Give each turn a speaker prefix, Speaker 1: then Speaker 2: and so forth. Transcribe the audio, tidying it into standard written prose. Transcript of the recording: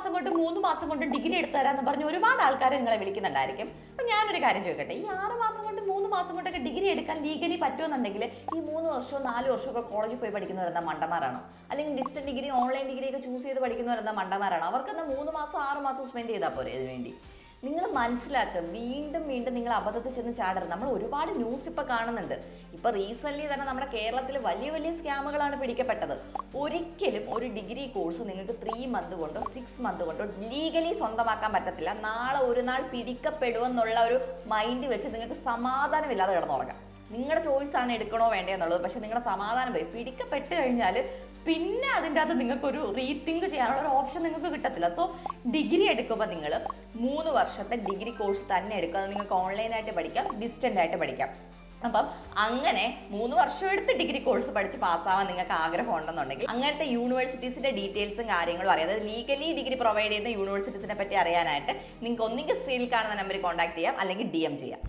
Speaker 1: മാസം കൊണ്ട് 3 മാസം കൊണ്ട് ഡിഗ്രി എടുത്തു തരാമെന്ന് പറഞ്ഞ് ഒരുപാട് ആൾക്കാർ നിങ്ങളെ വിളിക്കുന്നുണ്ടായിരിക്കും. അപ്പം ഞാനൊരു കാര്യം ചോദിക്കട്ടെ, ഈ 6 മാസം കൊണ്ട് 3 മാസം കൊണ്ടൊക്കെ ഡിഗ്രി എടുക്കാൻ ലീഗലി പറ്റുമെന്നുണ്ടെങ്കിൽ ഈ 3 വർഷമോ 4 വർഷമൊക്കെ കോളേജിൽ പോയി പഠിക്കുന്നവരെന്താ മണ്ടന്മാരാണോ? അല്ലെങ്കിൽ ഡിസ്റ്റന്റ് ഡിഗ്രി ഓൺലൈൻ ഡിഗ്രി ഒക്കെ ചൂസ് ചെയ്ത് പഠിക്കുന്നവരെന്താ മണ്ടന്മാരാണോ? അവർക്കെന്താ 3 മാസം 6 മാസം സ്പെൻഡ് ചെയ്താൽ പോരെ ഇതിനു വേണ്ടി? നിങ്ങൾ മനസ്സിലാക്കുക, വീണ്ടും വീണ്ടും നിങ്ങൾ അബദ്ധത്തിൽ ചെന്ന് ചാടരുത്. നമ്മൾ ഒരുപാട് ന്യൂസ് ഇപ്പോൾ കാണുന്നുണ്ട്. ഇപ്പോൾ റീസെൻ്റ്ലി തന്നെ നമ്മുടെ കേരളത്തിൽ വലിയ വലിയ സ്കാമുകളാണ് പിടിക്കപ്പെട്ടത്. ഒരിക്കലും ഒരു ഡിഗ്രി കോഴ്സ് നിങ്ങൾക്ക് 3 മന്ത് കൊണ്ടോ 6 മന്ത് കൊണ്ടോ ലീഗലി സ്വന്തമാക്കാൻ പറ്റത്തില്ല. നാളെ ഒരു നാൾ പിടിക്കപ്പെടുമെന്നുള്ള ഒരു മൈൻഡ് വെച്ച് നിങ്ങൾക്ക് സമാധാനമില്ലാതെ കിടന്നുറങ്ങാം. നിങ്ങളുടെ ചോയ്സാണ് എടുക്കണോ വേണ്ടേ എന്നുള്ളത്. പക്ഷെ നിങ്ങളുടെ സമാധാനം പോയി പിടിക്കപ്പെട്ട് കഴിഞ്ഞാൽ പിന്നെ അതിൻ്റെ അകത്ത് നിങ്ങൾക്കൊരു റീതിങ്ക് ചെയ്യാനുള്ള ഒരു ഓപ്ഷൻ നിങ്ങൾക്ക് കിട്ടത്തില്ല. സോ ഡിഗ്രി എടുക്കുമ്പോൾ നിങ്ങൾ 3 വർഷത്തെ ഡിഗ്രി കോഴ്സ് തന്നെ എടുക്കുക. അത് നിങ്ങൾക്ക് ഓൺലൈനായിട്ട് പഠിക്കാം, ഡിസ്റ്റൻ്റ് ആയിട്ട് പഠിക്കാം. അപ്പം അങ്ങനെ 3 വർഷം എടുത്ത് ഡിഗ്രി കോഴ്സ് പഠിച്ച് പാസ്സാവാൻ നിങ്ങൾക്ക് ആഗ്രഹം ഉണ്ടെന്നുണ്ടെങ്കിൽ അങ്ങനത്തെ യൂണിവേഴ്സിറ്റീസിന്റെ ഡീറ്റെയിൽസും കാര്യങ്ങളും അറിയാം. അതായത് ലീഗലി ഡിഗ്രി പ്രൊവൈഡ് ചെയ്യുന്ന യൂണിവേഴ്സിറ്റീസിനെ പറ്റി അറിയാനായിട്ട് നിങ്ങൾക്ക് ഒന്നുകിൽ സ്ക്രീനിൽ കാണുന്ന നമ്പറിൽ കോൺടാക്ട് ചെയ്യാം, അല്ലെങ്കിൽ DM ചെയ്യാം.